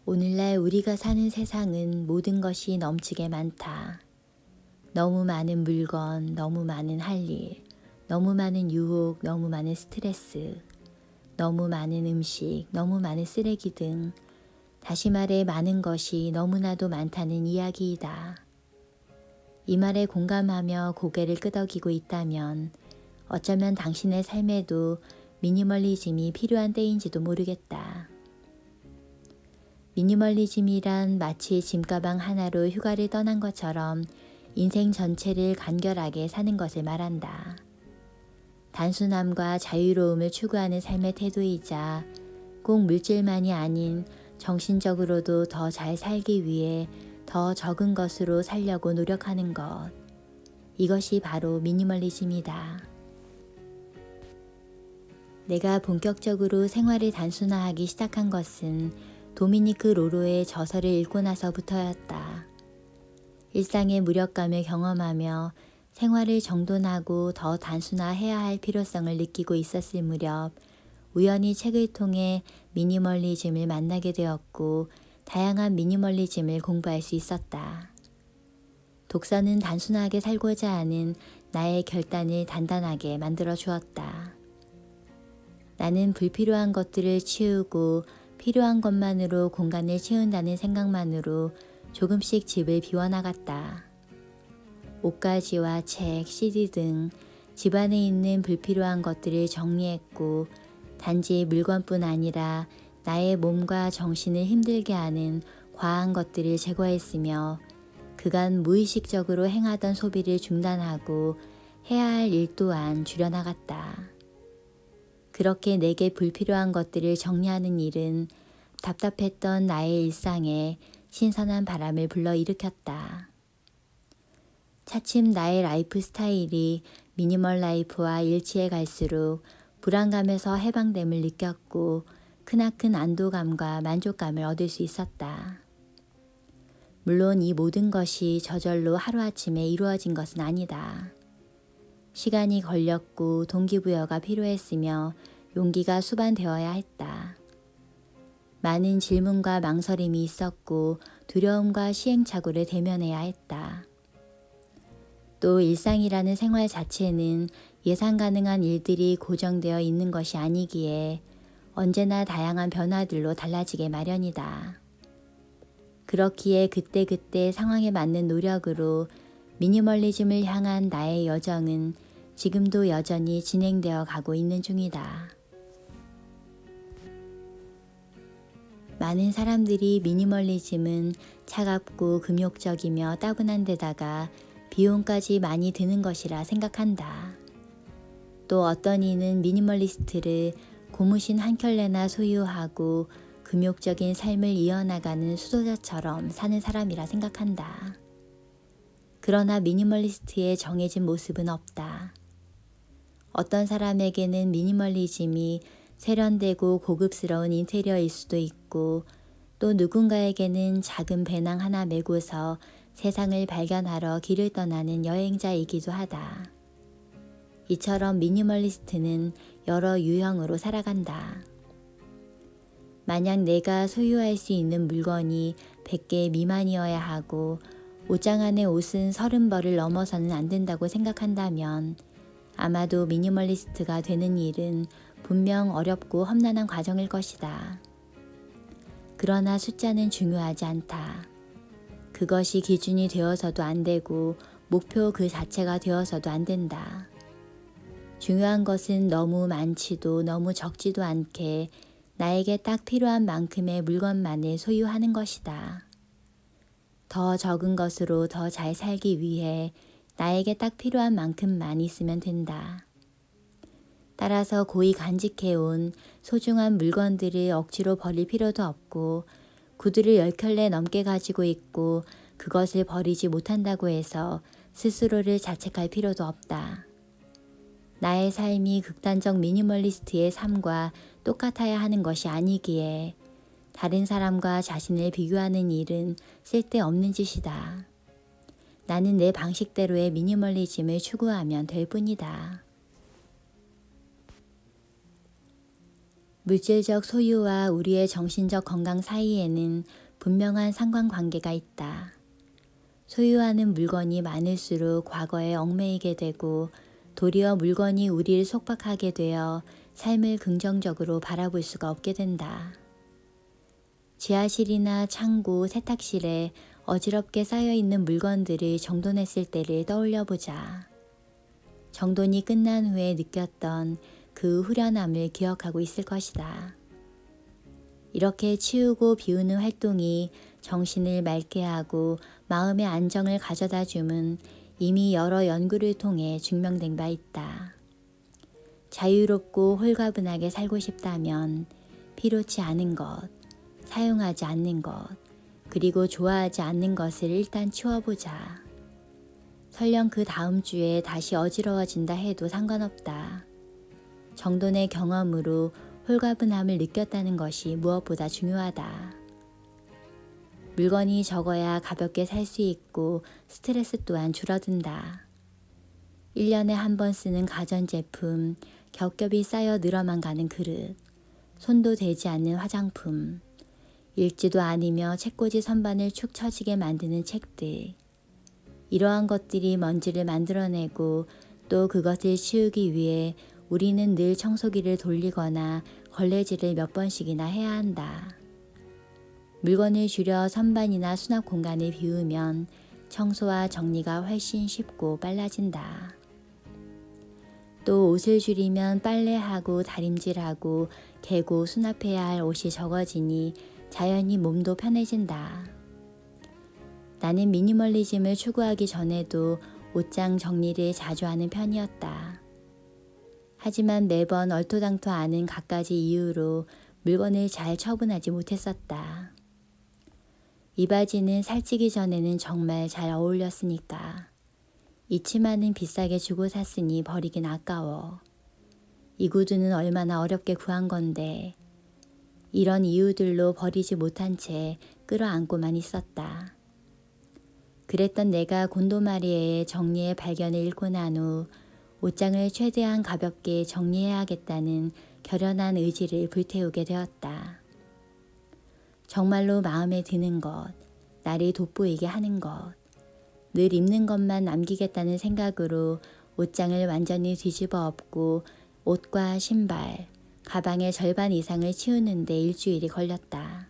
오늘날 우리가 사는 세상은 모든 것이 넘치게 많다. 너무 많은 물건, 너무 많은 할 일, 너무 많은 유혹, 너무 많은 스트레스, 너무 많은 음식, 너무 많은 쓰레기 등 다시 말해 많은 것이 너무나도 많다는 이야기이다. 이 말에 공감하며 고개를 끄덕이고 있다면 어쩌면 당신의 삶에도 미니멀리즘이 필요한 때인지도 모르겠다. 미니멀리즘이란 마치 짐가방 하나로 휴가를 떠난 것처럼 인생 전체를 간결하게 사는 것을 말한다. 단순함과 자유로움을 추구하는 삶의 태도이자 꼭 물질만이 아닌 정신적으로도 더 잘 살기 위해 더 적은 것으로 살려고 노력하는 것. 이것이 바로 미니멀리즘이다. 내가 본격적으로 생활을 단순화하기 시작한 것은 도미니크 로로의 저서를 읽고 나서부터였다. 일상의 무력감을 경험하며 생활을 정돈하고 더 단순화해야 할 필요성을 느끼고 있었을 무렵 우연히 책을 통해 미니멀리즘을 만나게 되었고 다양한 미니멀리즘을 공부할 수 있었다. 독서는 단순하게 살고자 하는 나의 결단을 단단하게 만들어 주었다. 나는 불필요한 것들을 치우고 필요한 것만으로 공간을 채운다는 생각만으로 조금씩 집을 비워나갔다. 옷가지와 책, CD 등 집안에 있는 불필요한 것들을 정리했고 단지 물건뿐 아니라 나의 몸과 정신을 힘들게 하는 과한 것들을 제거했으며 그간 무의식적으로 행하던 소비를 중단하고 해야 할 일 또한 줄여나갔다. 그렇게 내게 불필요한 것들을 정리하는 일은 답답했던 나의 일상에 신선한 바람을 불러일으켰다. 차츰 나의 라이프 스타일이 미니멀 라이프와 일치해 갈수록 불안감에서 해방됨을 느꼈고 크나큰 안도감과 만족감을 얻을 수 있었다. 물론 이 모든 것이 저절로 하루아침에 이루어진 것은 아니다. 시간이 걸렸고 동기부여가 필요했으며 용기가 수반되어야 했다. 많은 질문과 망설임이 있었고 두려움과 시행착오를 대면해야 했다. 또 일상이라는 생활 자체는 예상 가능한 일들이 고정되어 있는 것이 아니기에 언제나 다양한 변화들로 달라지게 마련이다. 그렇기에 그때그때 상황에 맞는 노력으로 미니멀리즘을 향한 나의 여정은 지금도 여전히 진행되어 가고 있는 중이다. 많은 사람들이 미니멀리즘은 차갑고 금욕적이며 따분한 데다가 비용까지 많이 드는 것이라 생각한다. 또 어떤 이는 미니멀리스트를 고무신 한 켤레나 소유하고 금욕적인 삶을 이어나가는 수도자처럼 사는 사람이라 생각한다. 그러나 미니멀리스트의 정해진 모습은 없다. 어떤 사람에게는 미니멀리즘이 세련되고 고급스러운 인테리어일 수도 있고 또 누군가에게는 작은 배낭 하나 메고서 세상을 발견하러 길을 떠나는 여행자이기도 하다. 이처럼 미니멀리스트는 여러 유형으로 살아간다. 만약 내가 소유할 수 있는 물건이 100개 미만이어야 하고 옷장 안의 옷은 30벌을 넘어서는 안 된다고 생각한다면 아마도 미니멀리스트가 되는 일은 분명 어렵고 험난한 과정일 것이다. 그러나 숫자는 중요하지 않다. 그것이 기준이 되어서도 안 되고 목표 그 자체가 되어서도 안 된다. 중요한 것은 너무 많지도 너무 적지도 않게 나에게 딱 필요한 만큼의 물건만을 소유하는 것이다. 더 적은 것으로 더 잘 살기 위해 나에게 딱 필요한 만큼만 있으면 된다. 따라서 고이 간직해온 소중한 물건들을 억지로 버릴 필요도 없고 구두를 10켤레 넘게 가지고 있고 그것을 버리지 못한다고 해서 스스로를 자책할 필요도 없다. 나의 삶이 극단적 미니멀리스트의 삶과 똑같아야 하는 것이 아니기에 다른 사람과 자신을 비교하는 일은 쓸데없는 짓이다. 나는 내 방식대로의 미니멀리즘을 추구하면 될 뿐이다. 물질적 소유와 우리의 정신적 건강 사이에는 분명한 상관관계가 있다. 소유하는 물건이 많을수록 과거에 얽매이게 되고 도리어 물건이 우리를 속박하게 되어 삶을 긍정적으로 바라볼 수가 없게 된다. 지하실이나 창고, 세탁실에 어지럽게 쌓여있는 물건들을 정돈했을 때를 떠올려보자. 정돈이 끝난 후에 느꼈던 그 후련함을 기억하고 있을 것이다. 이렇게 치우고 비우는 활동이 정신을 맑게 하고 마음의 안정을 가져다 줌은 이미 여러 연구를 통해 증명된 바 있다. 자유롭고 홀가분하게 살고 싶다면 필요치 않은 것, 사용하지 않는 것, 그리고 좋아하지 않는 것을 일단 치워보자. 설령 그 다음 주에 다시 어지러워진다 해도 상관없다. 정돈의 경험으로 홀가분함을 느꼈다는 것이 무엇보다 중요하다. 물건이 적어야 가볍게 살 수 있고 스트레스 또한 줄어든다. 1년에 한 번 쓰는 가전제품, 겹겹이 쌓여 늘어만 가는 그릇, 손도 대지 않는 화장품, 읽지도 않으며 책꽂이 선반을 축 처지게 만드는 책들. 이러한 것들이 먼지를 만들어내고 또 그것을 치우기 위해 우리는 늘 청소기를 돌리거나 걸레질을 몇 번씩이나 해야 한다. 물건을 줄여 선반이나 수납 공간을 비우면 청소와 정리가 훨씬 쉽고 빨라진다. 또 옷을 줄이면 빨래하고 다림질하고 개고 수납해야 할 옷이 적어지니 자연히 몸도 편해진다. 나는 미니멀리즘을 추구하기 전에도 옷장 정리를 자주 하는 편이었다. 하지만 매번 얼토당토 않은 갖가지 이유로 물건을 잘 처분하지 못했었다. 이 바지는 살찌기 전에는 정말 잘 어울렸으니까. 이 치마는 비싸게 주고 샀으니 버리긴 아까워. 이 구두는 얼마나 어렵게 구한 건데. 이런 이유들로 버리지 못한 채 끌어안고만 있었다. 그랬던 내가 곤도마리에의 정리의 발견을 읽고 난 후 옷장을 최대한 가볍게 정리해야겠다는 결연한 의지를 불태우게 되었다. 정말로 마음에 드는 것, 나를 돋보이게 하는 것, 늘 입는 것만 남기겠다는 생각으로 옷장을 완전히 뒤집어 엎고 옷과 신발, 가방의 절반 이상을 치우는데 일주일이 걸렸다.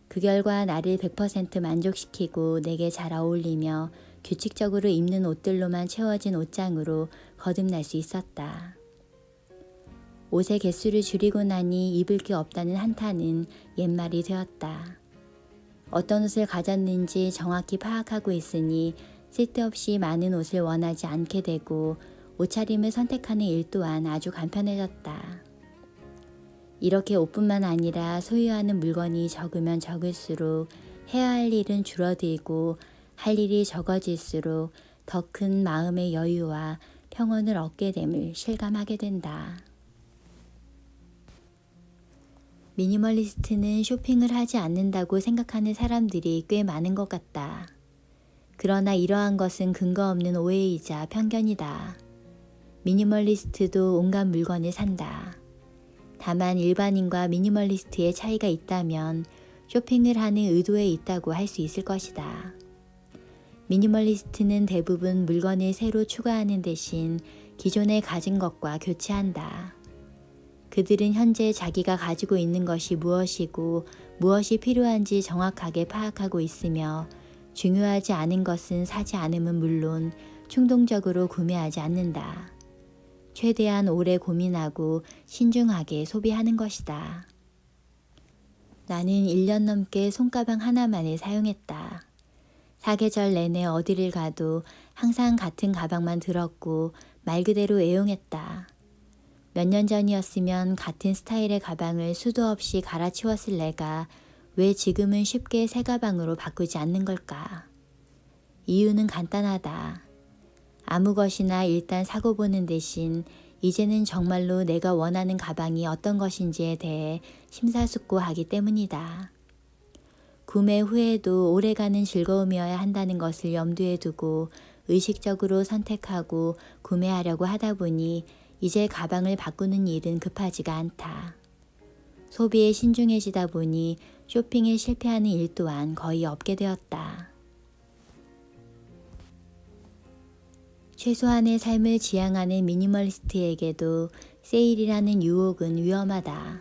그 결과 나를 100% 만족시키고 내게 잘 어울리며 규칙적으로 입는 옷들로만 채워진 옷장으로 거듭날 수 있었다. 옷의 개수를 줄이고 나니 입을 게 없다는 한탄은 옛말이 되었다. 어떤 옷을 가졌는지 정확히 파악하고 있으니 쓸데없이 많은 옷을 원하지 않게 되고 옷차림을 선택하는 일 또한 아주 간편해졌다. 이렇게 옷뿐만 아니라 소유하는 물건이 적으면 적을수록 해야 할 일은 줄어들고 할 일이 적어질수록 더 큰 마음의 여유와 평온을 얻게 됨을 실감하게 된다. 미니멀리스트는 쇼핑을 하지 않는다고 생각하는 사람들이 꽤 많은 것 같다. 그러나 이러한 것은 근거 없는 오해이자 편견이다. 미니멀리스트도 온갖 물건을 산다. 다만 일반인과 미니멀리스트의 차이가 있다면 쇼핑을 하는 의도에 있다고 할 수 있을 것이다. 미니멀리스트는 대부분 물건을 새로 추가하는 대신 기존에 가진 것과 교체한다. 그들은 현재 자기가 가지고 있는 것이 무엇이고 무엇이 필요한지 정확하게 파악하고 있으며 중요하지 않은 것은 사지 않으면 물론 충동적으로 구매하지 않는다. 최대한 오래 고민하고 신중하게 소비하는 것이다. 나는 1년 넘게 손가방 하나만을 사용했다. 사계절 내내 어디를 가도 항상 같은 가방만 들었고 말 그대로 애용했다. 몇 년 전이었으면 같은 스타일의 가방을 수도 없이 갈아치웠을 내가 왜 지금은 쉽게 새 가방으로 바꾸지 않는 걸까? 이유는 간단하다. 아무 것이나 일단 사고 보는 대신 이제는 정말로 내가 원하는 가방이 어떤 것인지에 대해 심사숙고하기 때문이다. 구매 후에도 오래가는 즐거움이어야 한다는 것을 염두에 두고 의식적으로 선택하고 구매하려고 하다 보니 이제 가방을 바꾸는 일은 급하지가 않다. 소비에 신중해지다 보니 쇼핑에 실패하는 일 또한 거의 없게 되었다. 최소한의 삶을 지향하는 미니멀리스트에게도 세일이라는 유혹은 위험하다.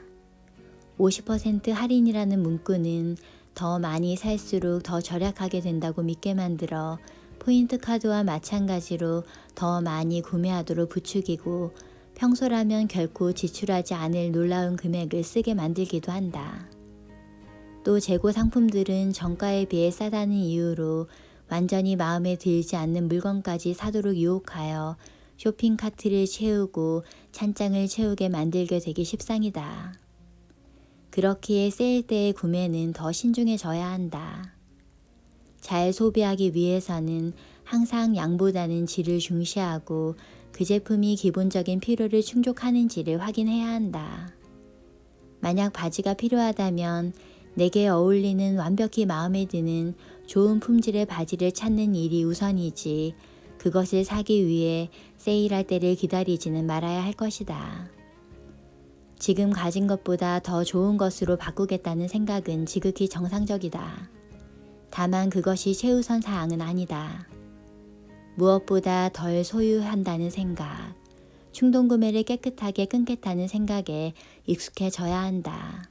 50% 할인이라는 문구는 더 많이 살수록 더 절약하게 된다고 믿게 만들어 포인트 카드와 마찬가지로 더 많이 구매하도록 부추기고 평소라면 결코 지출하지 않을 놀라운 금액을 쓰게 만들기도 한다. 또 재고 상품들은 정가에 비해 싸다는 이유로 완전히 마음에 들지 않는 물건까지 사도록 유혹하여 쇼핑 카트를 채우고 찬장을 채우게 만들게 되기 십상이다. 그렇기에 세일 때의 구매는 더 신중해져야 한다. 잘 소비하기 위해서는 항상 양보다는 질을 중시하고 그 제품이 기본적인 필요를 충족하는지를 확인해야 한다. 만약 바지가 필요하다면 내게 어울리는 완벽히 마음에 드는 좋은 품질의 바지를 찾는 일이 우선이지 그것을 사기 위해 세일할 때를 기다리지는 말아야 할 것이다. 지금 가진 것보다 더 좋은 것으로 바꾸겠다는 생각은 지극히 정상적이다. 다만 그것이 최우선 사항은 아니다. 무엇보다 덜 소유한다는 생각, 충동구매를 깨끗하게 끊겠다는 생각에 익숙해져야 한다.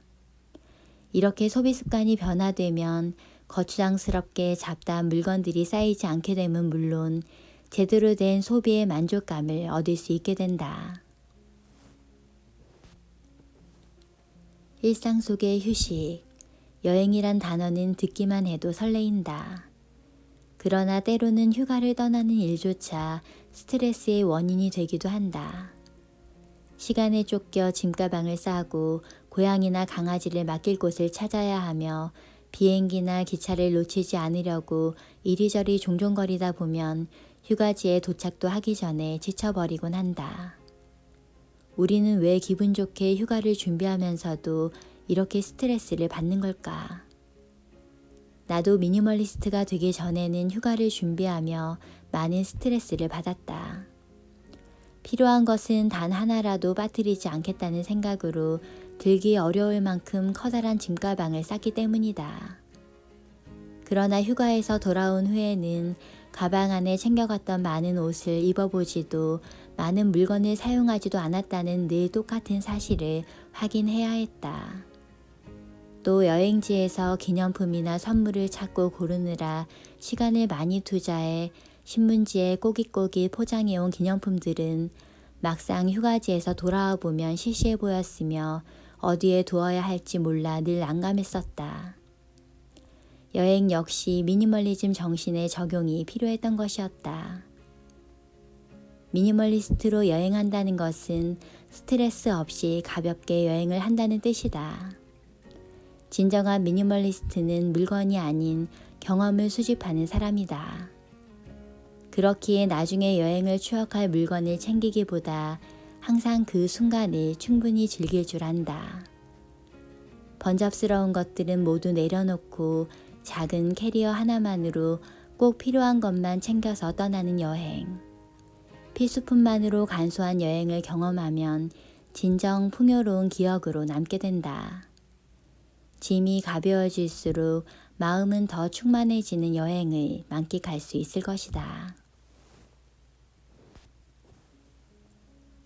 이렇게 소비 습관이 변화되면 거추장스럽게 잡다한 물건들이 쌓이지 않게 되면 물론 제대로 된 소비의 만족감을 얻을 수 있게 된다. 일상 속의 휴식, 여행이란 단어는 듣기만 해도 설레인다. 그러나 때로는 휴가를 떠나는 일조차 스트레스의 원인이 되기도 한다. 시간에 쫓겨 짐가방을 싸고 고양이나 강아지를 맡길 곳을 찾아야 하며 비행기나 기차를 놓치지 않으려고 이리저리 종종거리다 보면 휴가지에 도착도 하기 전에 지쳐버리곤 한다. 우리는 왜 기분 좋게 휴가를 준비하면서도 이렇게 스트레스를 받는 걸까? 나도 미니멀리스트가 되기 전에는 휴가를 준비하며 많은 스트레스를 받았다. 필요한 것은 단 하나라도 빠뜨리지 않겠다는 생각으로 들기 어려울 만큼 커다란 짐가방을 쌌기 때문이다. 그러나 휴가에서 돌아온 후에는 가방 안에 챙겨갔던 많은 옷을 입어보지도 많은 물건을 사용하지도 않았다는 늘 똑같은 사실을 확인해야 했다. 또 여행지에서 기념품이나 선물을 찾고 고르느라 시간을 많이 투자해 신문지에 꼬깃꼬깃 포장해온 기념품들은 막상 휴가지에서 돌아와 보면 시시해 보였으며 어디에 두어야 할지 몰라 늘 난감했었다. 여행 역시 미니멀리즘 정신의 적용이 필요했던 것이었다. 미니멀리스트로 여행한다는 것은 스트레스 없이 가볍게 여행을 한다는 뜻이다. 진정한 미니멀리스트는 물건이 아닌 경험을 수집하는 사람이다. 그렇기에 나중에 여행을 추억할 물건을 챙기기보다 항상 그 순간을 충분히 즐길 줄 안다. 번잡스러운 것들은 모두 내려놓고 작은 캐리어 하나만으로 꼭 필요한 것만 챙겨서 떠나는 여행. 필수품만으로 간소한 여행을 경험하면 진정 풍요로운 기억으로 남게 된다. 짐이 가벼워질수록 마음은 더 충만해지는 여행을 만끽할 수 있을 것이다.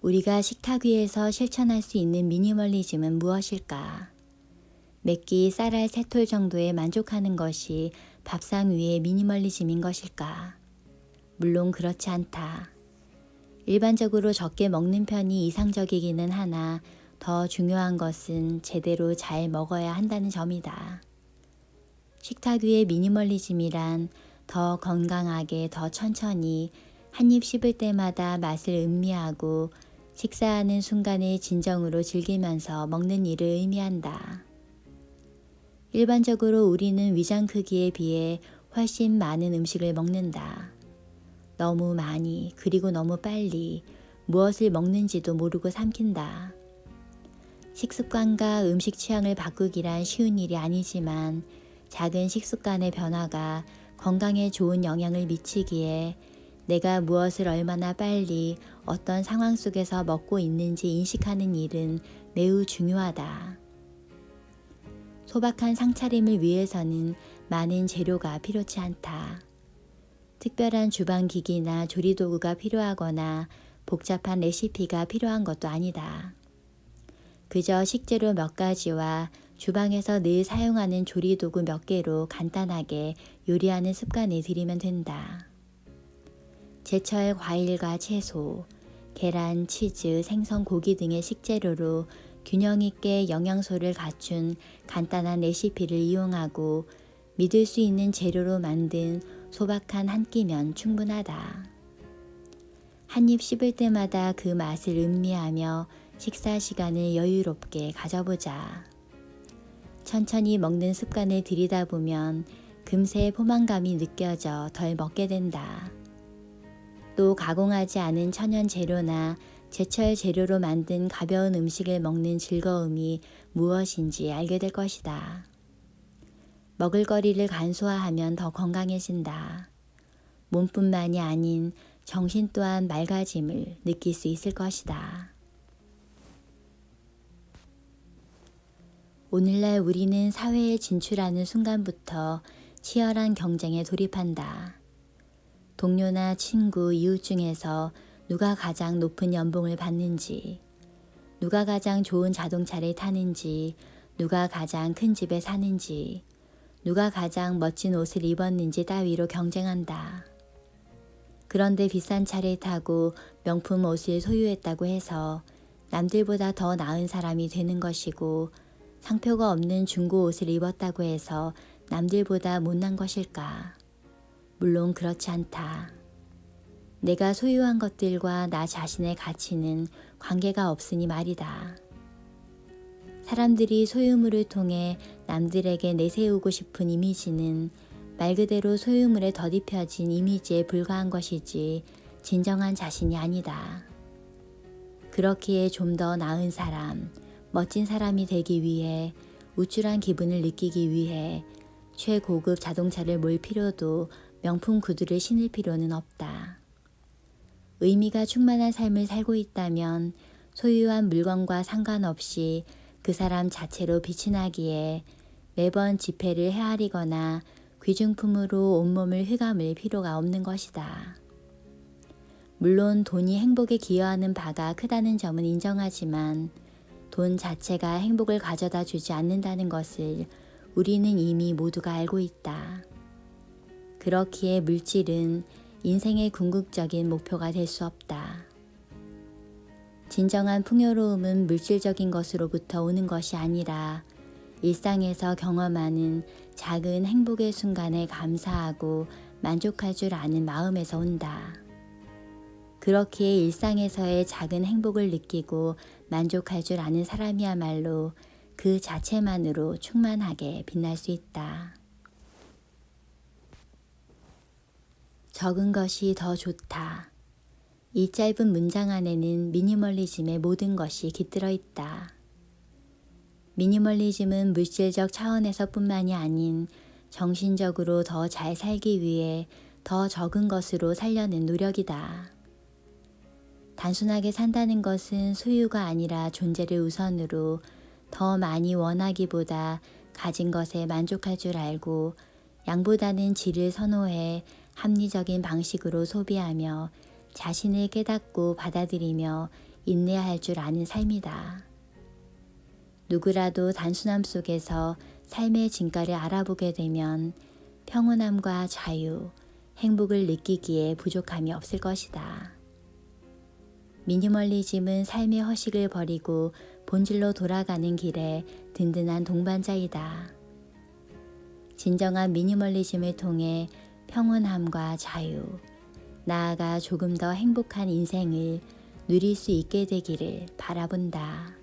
우리가 식탁 위에서 실천할 수 있는 미니멀리즘은 무엇일까? 몇 끼 쌀알 3톨 정도에 만족하는 것이 밥상 위의 미니멀리즘인 것일까? 물론 그렇지 않다. 일반적으로 적게 먹는 편이 이상적이기는 하나 더 중요한 것은 제대로 잘 먹어야 한다는 점이다. 식탁 위의 미니멀리즘이란 더 건강하게 더 천천히 한 입 씹을 때마다 맛을 음미하고 식사하는 순간을 진정으로 즐기면서 먹는 일을 의미한다. 일반적으로 우리는 위장 크기에 비해 훨씬 많은 음식을 먹는다. 너무 많이 그리고 너무 빨리 무엇을 먹는지도 모르고 삼킨다. 식습관과 음식 취향을 바꾸기란 쉬운 일이 아니지만 작은 식습관의 변화가 건강에 좋은 영향을 미치기에 내가 무엇을 얼마나 빨리 어떤 상황 속에서 먹고 있는지 인식하는 일은 매우 중요하다. 소박한 상차림을 위해서는 많은 재료가 필요치 않다. 특별한 주방기기나 조리도구가 필요하거나 복잡한 레시피가 필요한 것도 아니다. 그저 식재료 몇 가지와 주방에서 늘 사용하는 조리도구 몇 개로 간단하게 요리하는 습관을 들이면 된다. 제철 과일과 채소, 계란, 치즈, 생선, 고기 등의 식재료로 균형 있게 영양소를 갖춘 간단한 레시피를 이용하고 믿을 수 있는 재료로 만든 소박한 한 끼면 충분하다. 한 입 씹을 때마다 그 맛을 음미하며 식사 시간을 여유롭게 가져보자. 천천히 먹는 습관을 들이다 보면 금세 포만감이 느껴져 덜 먹게 된다. 또 가공하지 않은 천연 재료나 제철 재료로 만든 가벼운 음식을 먹는 즐거움이 무엇인지 알게 될 것이다. 먹을거리를 간소화하면 더 건강해진다. 몸뿐만이 아닌 정신 또한 맑아짐을 느낄 수 있을 것이다. 오늘날 우리는 사회에 진출하는 순간부터 치열한 경쟁에 돌입한다. 동료나 친구, 이웃 중에서 누가 가장 높은 연봉을 받는지, 누가 가장 좋은 자동차를 타는지, 누가 가장 큰 집에 사는지, 누가 가장 멋진 옷을 입었는지 따위로 경쟁한다. 그런데 비싼 차를 타고 명품 옷을 소유했다고 해서 남들보다 더 나은 사람이 되는 것이고, 상표가 없는 중고 옷을 입었다고 해서 남들보다 못난 것일까? 물론 그렇지 않다. 내가 소유한 것들과 나 자신의 가치는 관계가 없으니 말이다. 사람들이 소유물을 통해 남들에게 내세우고 싶은 이미지는 말 그대로 소유물에 덧입혀진 이미지에 불과한 것이지 진정한 자신이 아니다. 그렇기에 좀 더 나은 사람, 멋진 사람이 되기 위해, 우쭐한 기분을 느끼기 위해 최고급 자동차를 몰 필요도 명품 구두를 신을 필요는 없다. 의미가 충만한 삶을 살고 있다면 소유한 물건과 상관없이 그 사람 자체로 빛이 나기에 매번 지폐를 헤아리거나 귀중품으로 온몸을 휘감을 필요가 없는 것이다. 물론 돈이 행복에 기여하는 바가 크다는 점은 인정하지만 돈 자체가 행복을 가져다 주지 않는다는 것을 우리는 이미 모두가 알고 있다. 그렇기에 물질은 인생의 궁극적인 목표가 될 수 없다. 진정한 풍요로움은 물질적인 것으로부터 오는 것이 아니라 일상에서 경험하는 작은 행복의 순간에 감사하고 만족할 줄 아는 마음에서 온다. 그렇기에 일상에서의 작은 행복을 느끼고 만족할 줄 아는 사람이야말로 그 자체만으로 충만하게 빛날 수 있다. 적은 것이 더 좋다. 이 짧은 문장 안에는 미니멀리즘의 모든 것이 깃들어 있다. 미니멀리즘은 물질적 차원에서 뿐만이 아닌 정신적으로 더 잘 살기 위해 더 적은 것으로 살려는 노력이다. 단순하게 산다는 것은 소유가 아니라 존재를 우선으로 더 많이 원하기보다 가진 것에 만족할 줄 알고 양보다는 질을 선호해 합리적인 방식으로 소비하며 자신을 깨닫고 받아들이며 인내할 줄 아는 삶이다. 누구라도 단순함 속에서 삶의 진가를 알아보게 되면 평온함과 자유, 행복을 느끼기에 부족함이 없을 것이다. 미니멀리즘은 삶의 허식을 버리고 본질로 돌아가는 길에 든든한 동반자이다. 진정한 미니멀리즘을 통해 평온함과 자유, 나아가 조금 더 행복한 인생을 누릴 수 있게 되기를 바라본다.